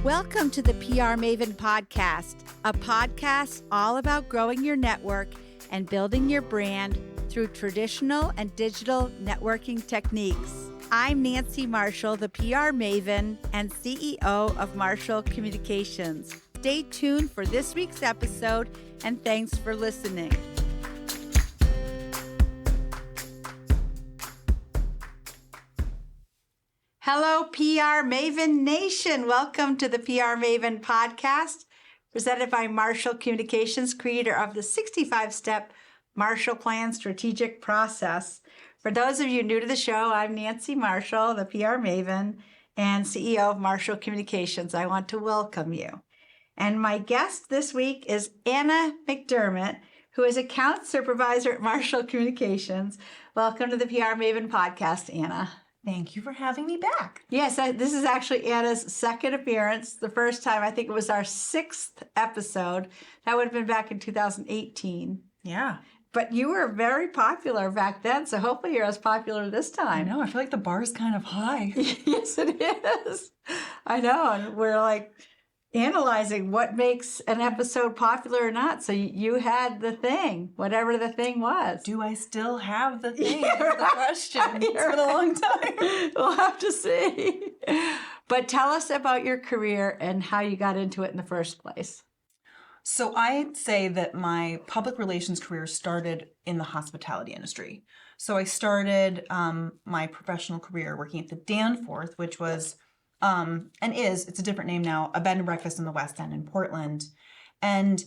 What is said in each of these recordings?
Welcome to the PR Maven Podcast, a podcast all about growing your network and building your brand through traditional and digital networking techniques. I'm Nancy Marshall, the PR Maven and CEO of Marshall Communications. Stay tuned for this week's episode, and thanks for listening. Hello, PR Maven Nation. Welcome to the PR Maven Podcast, presented by Marshall Communications, creator of the 65-step Marshall Plan strategic process. For those of you new to the show, I'm Nancy Marshall, the PR Maven and CEO of Marshall Communications. I want to welcome you. And my guest this week is Anna McDermott, who is Account Supervisor at Marshall Communications. Welcome to the PR Maven Podcast, Anna. Thank you for having me back. Yes, this is actually Anna's second appearance. The first time, I think it was our 6th episode. That would have been back in 2018. Yeah. But you were very popular back then, so hopefully you're as popular this time. I know. I feel like the bar is kind of high. Yes, it is. I know. And we're like analyzing what makes an episode popular or not. So you had the thing, whatever the thing was. Do I still have the thing? Yeah, That's the question. It's been a long time. We'll have to see. But tell us about your career and how you got into it in the first place. So I'd say that my public relations career started in the hospitality industry. So I started my professional career working at the Danforth, which was it's a different name now, a bed and breakfast in the West End in Portland. And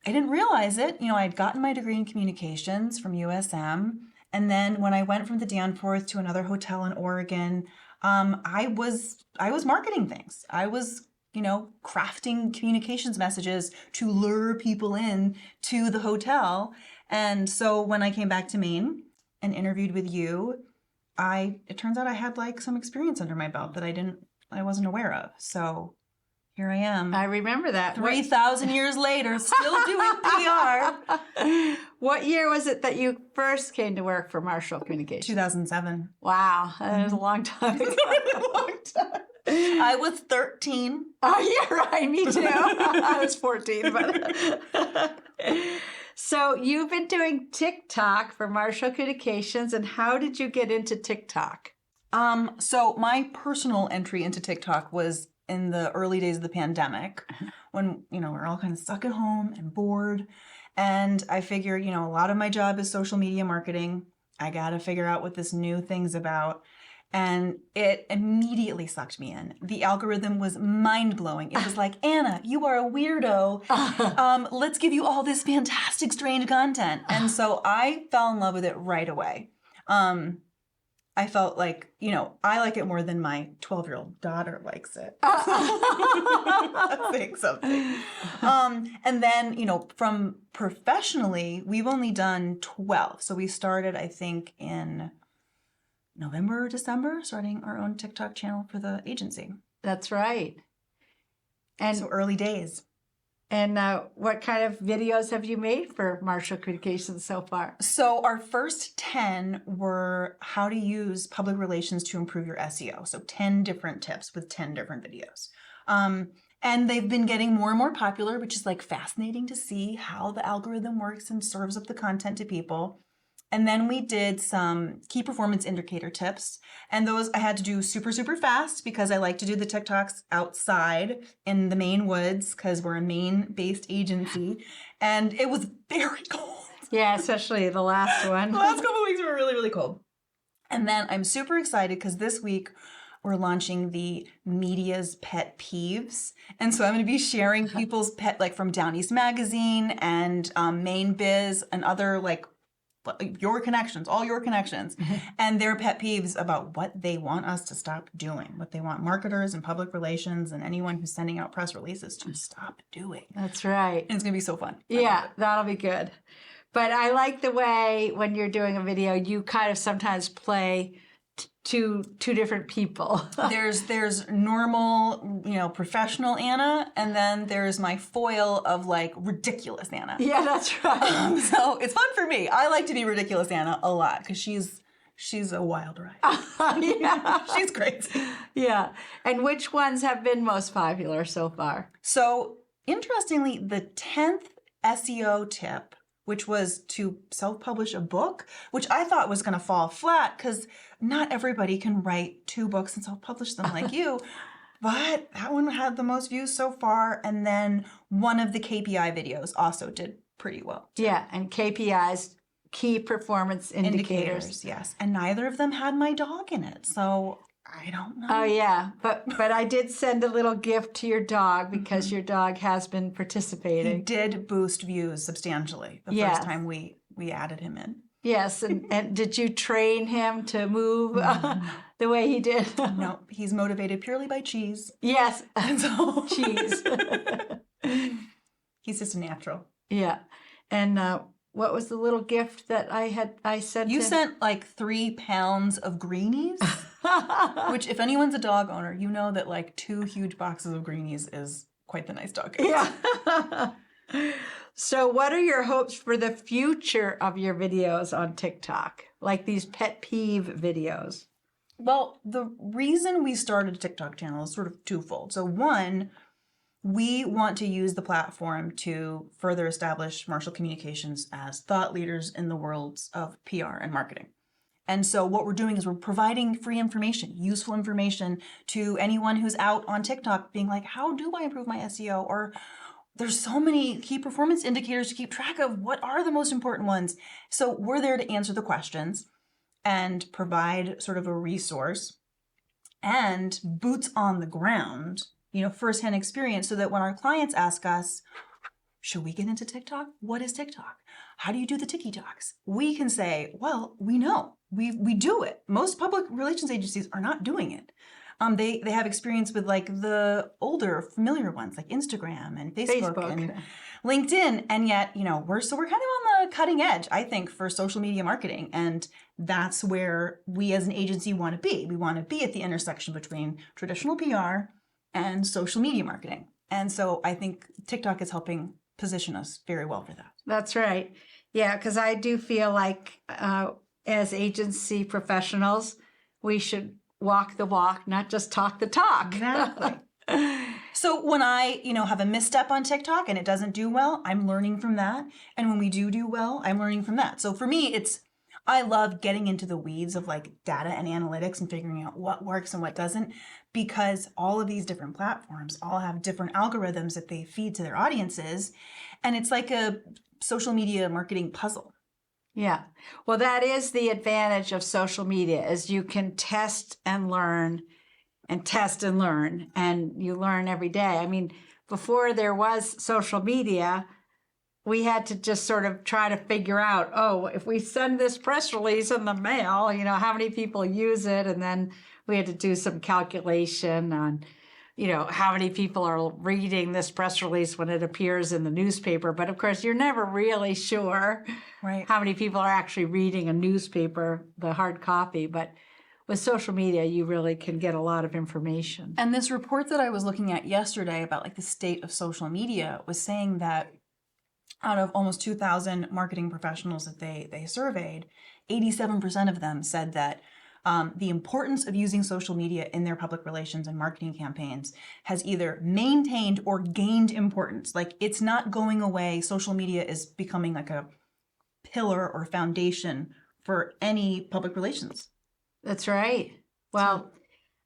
I didn't realize it. You know, I'd gotten my degree in communications from USM. And then when I went from the Danforth to another hotel in Oregon, I was marketing things. I was, crafting communications messages to lure people in to the hotel. And so when I came back to Maine and interviewed with you, it turns out I had some experience under my belt that I wasn't aware of. So here I am. I remember that. 3,000 years later, still doing PR. What year was it that you first came to work for Marshall Communications? 2007. Wow, that was a long time ago. A long time. I was 13. Oh, yeah, right. Me too. I was 14. But So you've been doing TikTok for Marshall Communications, and how did you get into TikTok? So my personal entry into TikTok was in the early days of the pandemic when, we're all kind of stuck at home and bored. And I figured, a lot of my job is social media marketing. I got to figure out what this new thing's about. And it immediately sucked me in. The algorithm was mind-blowing. It was like, Anna, you are a weirdo. Let's give you all this fantastic, strange content. And so I fell in love with it right away. I felt like, I like it more than my 12-year-old daughter likes it. That's saying something. And then, from professionally, we've only done 12. So we started, I think, in November or December, starting our own TikTok channel for the agency. That's right. And so early days. And what kind of videos have you made for Marshall Communications so far? So our first 10 were how to use public relations to improve your SEO. So 10 different tips with 10 different videos. And they've been getting more and more popular, which is fascinating to see how the algorithm works and serves up the content to people. And then we did some key performance indicator tips. And those I had to do super, super fast because I like to do the TikToks outside in the Maine woods because we're a Maine-based agency. And it was very cold. Yeah, especially the last one. The last couple of weeks were really, really cold. And then I'm super excited because this week we're launching the Media's Pet Peeves. And so I'm going to be sharing people's pet, from Down East Magazine and Maine Biz and other, your connections, all your connections, and their pet peeves about what they want us to stop doing, what they want marketers and public relations and anyone who's sending out press releases to stop doing. That's right. And it's going to be so fun. Yeah, that'll be good. But I like the way when you're doing a video, you kind of sometimes play two different people. There's normal, professional Anna, and then there's my foil of ridiculous Anna. Yeah, that's right. So it's fun for me. I like to be ridiculous Anna a lot because she's she's a wild ride. Yeah. She's crazy. Yeah. And which ones have been most popular so far? So interestingly, the 10th SEO tip, which was to self-publish a book, which I thought was going to fall flat because not everybody can write 2 books and self-publish them like you. But that one had the most views so far. And then one of the KPI videos also did pretty well. Yeah. And KPIs, key performance indicators. Yes. And neither of them had my dog in it. So I don't know. Oh, yeah. But I did send a little gift to your dog because your dog has been participating. He did boost views substantially the first time we added him in. Yes. And did you train him to move the way he did? No, he's motivated purely by cheese. Yes. And so Cheese. He's just a natural. Yeah. And what was the little gift that I sent You him? sent like 3 pounds of greenies, which if anyone's a dog owner, you know that like 2 huge boxes of greenies is quite the nice dog. Yeah. So what are your hopes for the future of your videos on TikTok? Like these pet peeve videos? Well, the reason we started a TikTok channel is sort of twofold. So one, we want to use the platform to further establish Marshall Communications as thought leaders in the worlds of PR and marketing. And so what we're doing is we're providing free information, useful information to anyone who's out on TikTok being like, how do I improve my SEO? Or there's so many key performance indicators to keep track of. What are the most important ones? So we're there to answer the questions and provide sort of a resource and boots on the ground, firsthand experience so that when our clients ask us, should we get into TikTok? What is TikTok? How do you do the TikToks? We can say, well, we know. We do it. Most public relations agencies are not doing it. They have experience with like the older familiar ones like Instagram and Facebook and LinkedIn. And yet, we're kind of on the cutting edge, I think, for social media marketing. And that's where we as an agency want to be. We want to be at the intersection between traditional PR and social media marketing. And so I think TikTok is helping position us very well for that. That's right. Yeah, because I do feel like as agency professionals, we should walk the walk, not just talk the talk. Exactly. So when I, have a misstep on TikTok and it doesn't do well, I'm learning from that. And when we do well, I'm learning from that. So for me, I love getting into the weeds of like data and analytics and figuring out what works and what doesn't, because all of these different platforms all have different algorithms that they feed to their audiences. And it's like a social media marketing puzzle. Yeah. Well, that is the advantage of social media is you can test and learn and test and learn, and you learn every day. I mean, before there was social media, we had to just sort of try to figure out, if we send this press release in the mail, how many people use it? And then we had to do some calculation on, how many people are reading this press release when it appears in the newspaper. But of course, you're never really sure how many people are actually reading a newspaper, the hard copy. But with social media, you really can get a lot of information. And this report that I was looking at yesterday about like the state of social media was saying that out of almost 2,000 marketing professionals that they surveyed, 87% of them said that the importance of using social media in their public relations and marketing campaigns has either maintained or gained importance. Like it's not going away. Social media is becoming like a pillar or foundation for any public relations. That's right. Well,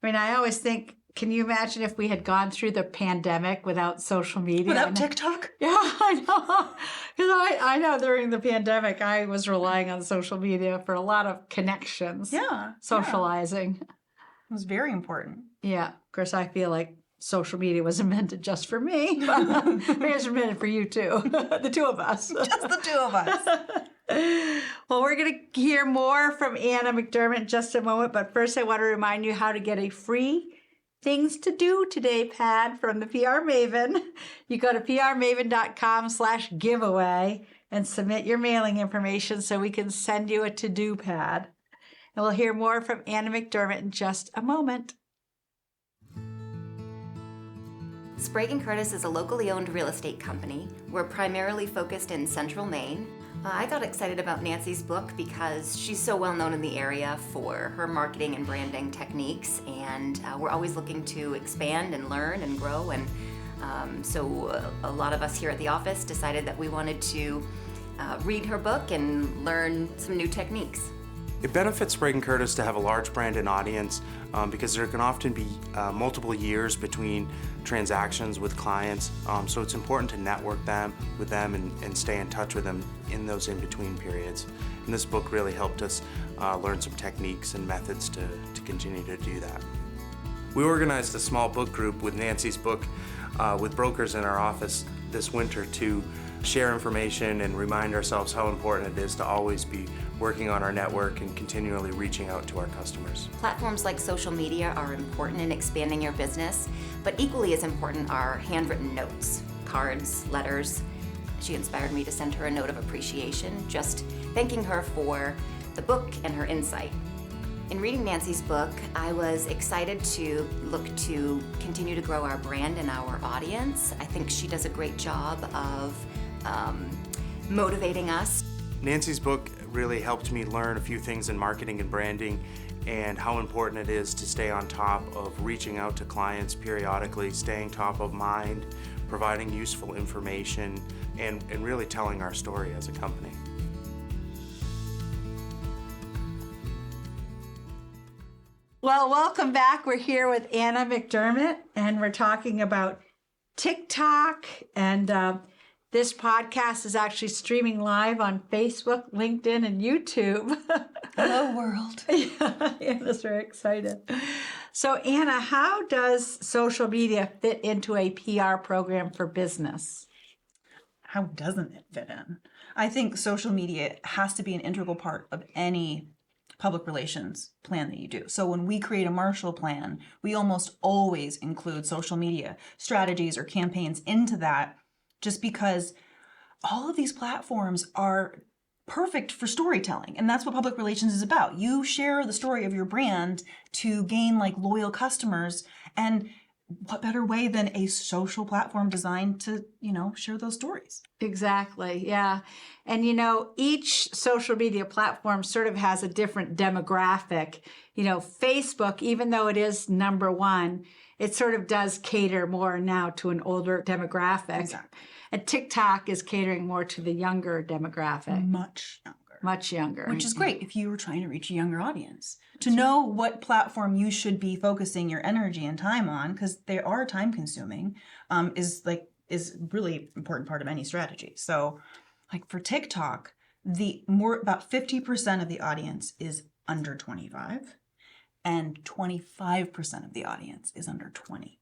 I always think, can you imagine if we had gone through the pandemic without social media? Without TikTok? Yeah, I know. Because I know during the pandemic, I was relying on social media for a lot of connections. Yeah. Socializing. It was very important. Yeah. Of course, I feel like social media was invented just for me. But maybe it was invented for you too. The two of us. Just the two of us. Well, we're going to hear more from Anna McDermott in just a moment. But first, I want to remind you how to get a free Things to Do Today pad from the PR Maven. You go to prmaven.com/giveaway and submit your mailing information so we can send you a to-do pad. And we'll hear more from Anna McDermott in just a moment. Sprague & Curtis is a locally owned real estate company. We're primarily focused in central Maine. I got excited about Nancy's book because she's so well known in the area for her marketing and branding techniques, and we're always looking to expand and learn and grow, and so a lot of us here at the office decided that we wanted to read her book and learn some new techniques. It benefits Sprague & Curtis to have a large brand and audience because there can often be multiple years between transactions with clients, so it's important to network with them and stay in touch with them in those in-between periods. And this book really helped us learn some techniques and methods to continue to do that. We organized a small book group with Nancy's book with brokers in our office this winter to share information and remind ourselves how important it is to always be working on our network and continually reaching out to our customers. Platforms like social media are important in expanding your business, but equally as important are handwritten notes, cards, letters. She inspired me to send her a note of appreciation, just thanking her for the book and her insight. In reading Nancy's book, I was excited to look to continue to grow our brand and our audience. I think she does a great job of motivating us. Nancy's book really helped me learn a few things in marketing and branding and how important it is to stay on top of reaching out to clients periodically, staying top of mind, providing useful information, and really telling our story as a company. Well, welcome back. We're here with Anna McDermott, and we're talking about TikTok. And this podcast is actually streaming live on Facebook, LinkedIn, and YouTube. Hello, world. Yeah, Anna's very excited. So, Anna, how does social media fit into a PR program for business? How doesn't it fit in? I think social media has to be an integral part of any public relations plan that you do. So when we create a Marshall plan, we almost always include social media strategies or campaigns into that, just because all of these platforms are perfect for storytelling. And that's what public relations is about. You share the story of your brand to gain loyal customers. And what better way than a social platform designed to, share those stories? Exactly. Yeah. And, each social media platform sort of has a different demographic. Facebook, even though it is number one, it sort of does cater more now to an older demographic. Exactly. And TikTok is catering more to the younger demographic. Much younger. Much younger. Which is great if you were trying to reach a younger audience. To know what platform you should be focusing your energy and time on, because they are time consuming, is really important part of any strategy. So for TikTok, about 50% of the audience is under 25 and 25% of the audience is under 20.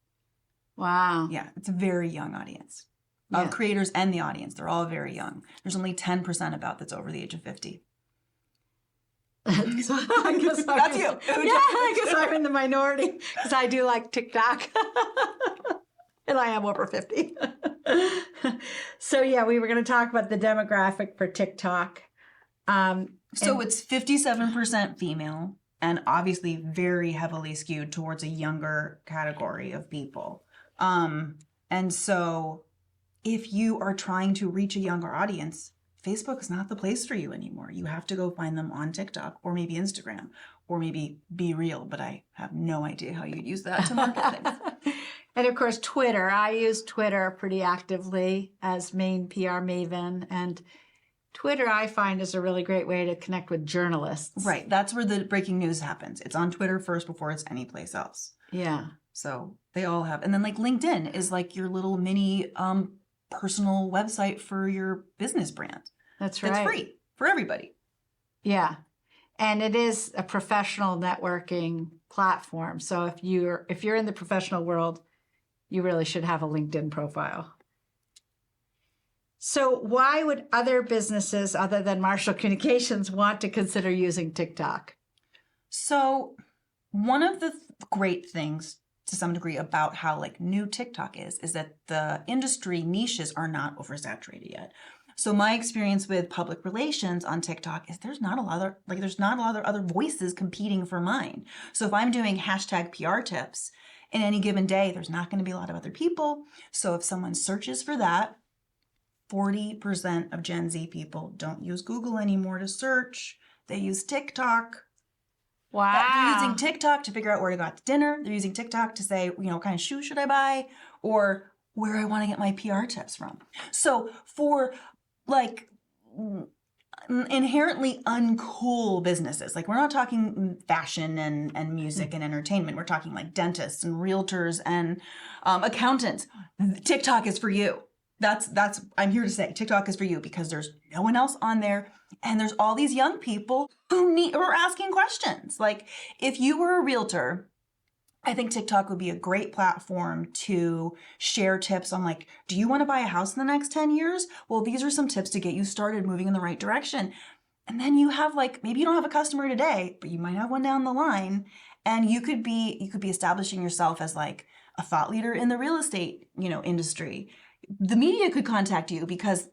Wow. Yeah, it's a very young audience. Yeah. Creators and the audience, they're all very young. There's only 10% about that's over the age of 50. I guess That's you. Yeah, I guess I'm in the minority because I do like TikTok. And I am over 50. So yeah, we were going to talk about the demographic for TikTok. So it's 57% female and obviously very heavily skewed towards a younger category of people. And so if you are trying to reach a younger audience, Facebook is not the place for you anymore. You have to go find them on TikTok or maybe Instagram or maybe Be Real, but I have no idea how you'd use that to market things. And of course, Twitter. I use Twitter pretty actively as main PR Maven. And Twitter, I find, is a really great way to connect with journalists. Right. That's where the breaking news happens. It's on Twitter first before it's anyplace else. Yeah. So they all have. And then LinkedIn is your little mini personal website for your business brand. That's right. It's free for everybody. Yeah. And it is a professional networking platform. So if you're in the professional world, you really should have a LinkedIn profile. So why would other businesses other than Marshall Communications want to consider using TikTok? So one of the great things to some degree about how new TikTok is that the industry niches are not oversaturated yet. So my experience with public relations on TikTok is there's not a lot of other voices competing for mine. So if I'm doing hashtag PR tips in any given day, there's not going to be a lot of other people. So if someone searches for that, 40% of Gen Z people don't use Google anymore to search. They use TikTok. Wow. They're using TikTok to figure out where to go out to dinner. They're using TikTok to say, what kind of shoes should I buy? Or where I want to get my PR tips from. So for like inherently uncool businesses, like we're not talking fashion and music and entertainment. We're talking like dentists and realtors and accountants. TikTok is for you. That's I'm here to say TikTok is for you because there's no one else on there. And there's all these young people who are asking questions. Like if you were a realtor, I think TikTok would be a great platform to share tips on like, do you want to buy a house in the next 10 years? Well, these are some tips to get you started moving in the right direction. And then you have like, maybe you don't have a customer today, but you might have one down the line. And you could be establishing yourself as like a thought leader in the real estate, industry. The media could contact you because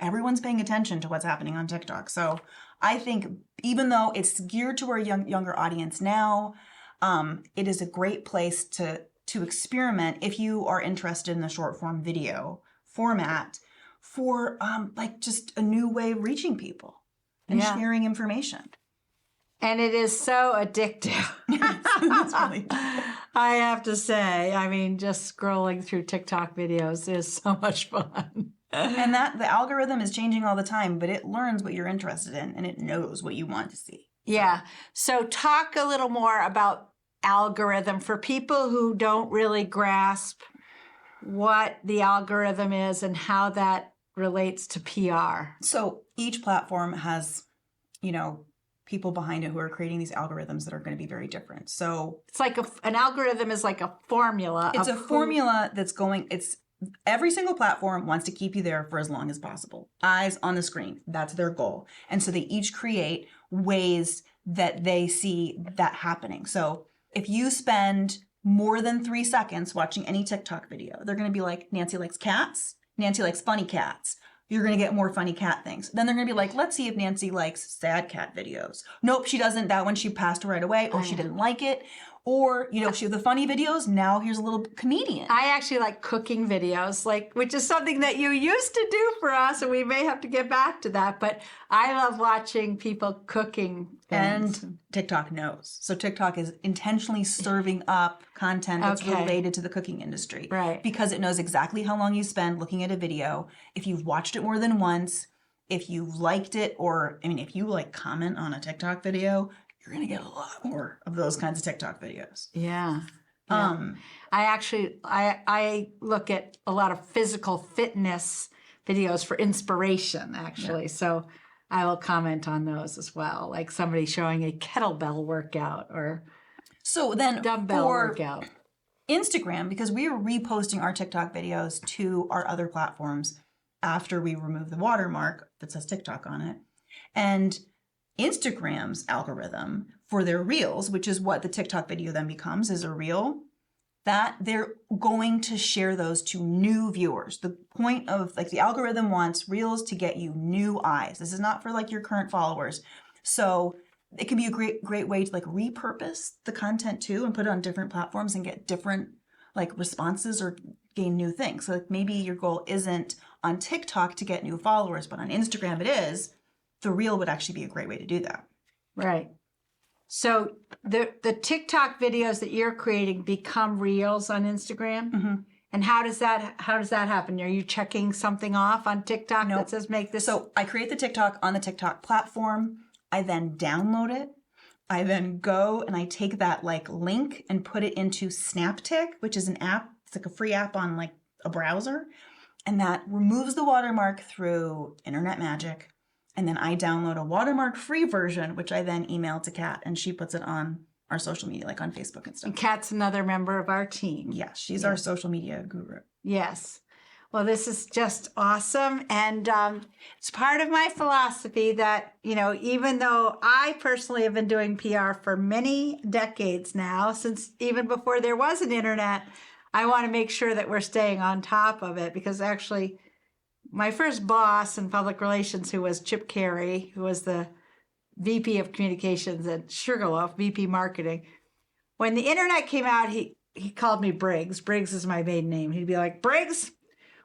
everyone's paying attention to what's happening on TikTok. So I think even though it's geared to our younger audience now, it is a great place to experiment if you are interested in the short form video format for like just a new way of reaching people and sharing information. And it is so addictive. That's really I have to say, just scrolling through TikTok videos is so much fun. And that the algorithm is changing all the time, but it learns what you're interested in and it knows what you want to see. Yeah. So talk a little more about algorithm for people who don't really grasp what the algorithm is and how that relates to PR. So each platform has, people behind it who are creating these algorithms that are going to be very different. So it's like an algorithm is like a formula. It's a formula that's every single platform wants to keep you there for as long as possible. Eyes on the screen. That's their goal. And so they each create ways that they see that happening. So if you spend more than 3 seconds watching any TikTok video, they're going to be like, Nancy likes cats. Nancy likes funny cats. You're going to get more funny cat things. Then they're going to be like, let's see if Nancy likes sad cat videos. Nope, she doesn't. That one, she passed right away, or she didn't like it. Or, she have the funny videos. Now here's a little comedian. I actually like cooking videos, which is something that you used to do for us, and we may have to get back to that. But I love watching people cooking things. And TikTok knows. So TikTok is intentionally serving up content that's related to the cooking industry. Right. Because it knows exactly how long you spend looking at a video. If you've watched it more than once, if you liked it, or, if you comment on a TikTok video, you're going to get a lot more of those kinds of TikTok videos. Yeah. I look at a lot of physical fitness videos for inspiration, actually. Yeah. So I will comment on those as well, like somebody showing a kettlebell workout or dumbbell workout. Instagram, because we are reposting our TikTok videos to our other platforms after we remove the watermark that says TikTok on it. And Instagram's algorithm for their reels, which is what the TikTok video then becomes, is a reel, that they're going to share those to new viewers. The point of the algorithm wants reels to get you new eyes. This is not for your current followers. So it can be a great way to repurpose the content too and put it on different platforms and get different responses or gain new things. So maybe your goal isn't on TikTok to get new followers, but on Instagram it is. The reel would actually be a great way to do that. Right. So the TikTok videos that you're creating become reels on Instagram? Mm-hmm. And how does that happen? Are you checking something off on TikTok that says make this? So I create the TikTok on the TikTok platform. I then download it. I then go and I take that link and put it into SnapTik, which is an app. It's a free app on a browser. And that removes the watermark through internet magic. And then I download a watermark-free version, which I then email to Kat, and she puts it on our social media, on Facebook and stuff. And Kat's another member of our team. Yeah, she's our social media guru. Yes. Well, this is just awesome. And it's part of my philosophy that, even though I personally have been doing PR for many decades now, since even before there was an internet, I want to make sure that we're staying on top of it because actually my first boss in public relations, who was Chip Carey, who was the VP of Communications at Sugarloaf, VP Marketing, when the internet came out, he called me Briggs. Briggs is my maiden name. He'd be like, Briggs,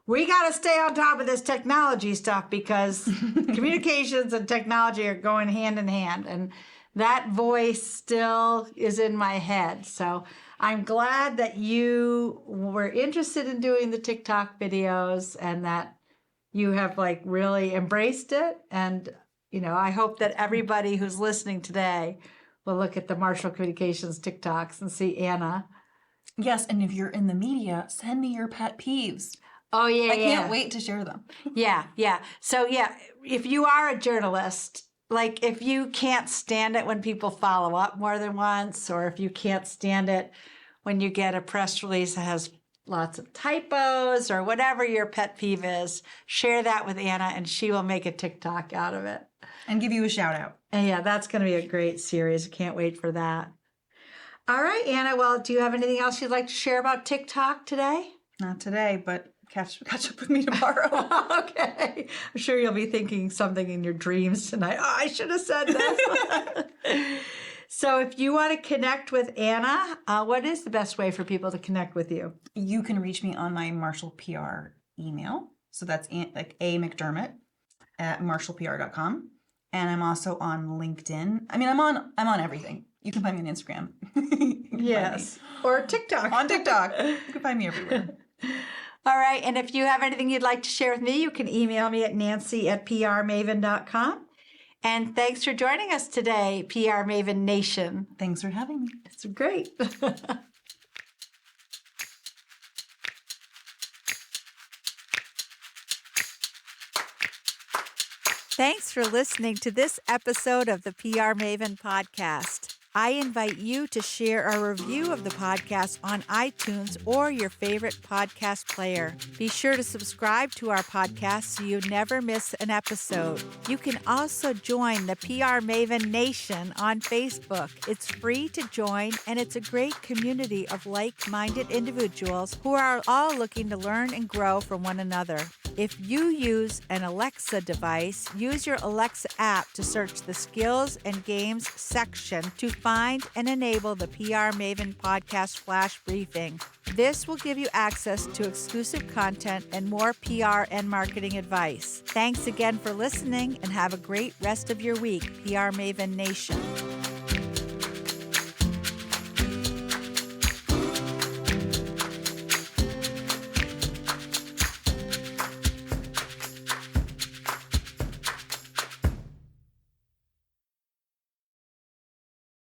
we got to stay on top of this technology stuff because communications and technology are going hand in hand. And that voice still is in my head. So I'm glad that you were interested in doing the TikTok videos and that you have like really embraced it. And, you know, I hope that everybody who's listening today will look at the Marshall Communications TikToks and see Anna. Yes, and if you're in the media, send me your pet peeves. Oh, yeah, I can't wait to share them. Yeah. So, yeah, if you are a journalist, like if you can't stand it when people follow up more than once, or if you can't stand it when you get a press release that has lots of typos or whatever your pet peeve is, share that with Anna and she will make a TikTok out of it. And give you a shout out. And yeah, that's going to be a great series. I can't wait for that. All right, Anna. Well, do you have anything else you'd like to share about TikTok today? Not today, but catch up with me tomorrow. Okay. I'm sure you'll be thinking something in your dreams tonight. Oh, I should have said this. So if you want to connect with Anna, what is the best way for people to connect with you? You can reach me on my Marshall PR email. So that's like A McDermott at marshallpr.com. And I'm also on LinkedIn. I mean, I'm on everything. You can find me on Instagram. Yes. Or TikTok. On TikTok. You can find me everywhere. All right. And if you have anything you'd like to share with me, you can email me at nancy@prmaven.com. And thanks for joining us today, PR Maven Nation. Thanks for having me. It's great. Thanks for listening to this episode of the PR Maven Podcast. I invite you to share a review of the podcast on iTunes or your favorite podcast player. Be sure to subscribe to our podcast so you never miss an episode. You can also join the PR Maven Nation on Facebook. It's free to join, and it's a great community of like-minded individuals who are all looking to learn and grow from one another. If you use an Alexa device, use your Alexa app to search the Skills and Games section to find and enable the PR Maven Podcast Flash Briefing. This will give you access to exclusive content and more PR and marketing advice. Thanks again for listening and have a great rest of your week, PR Maven Nation.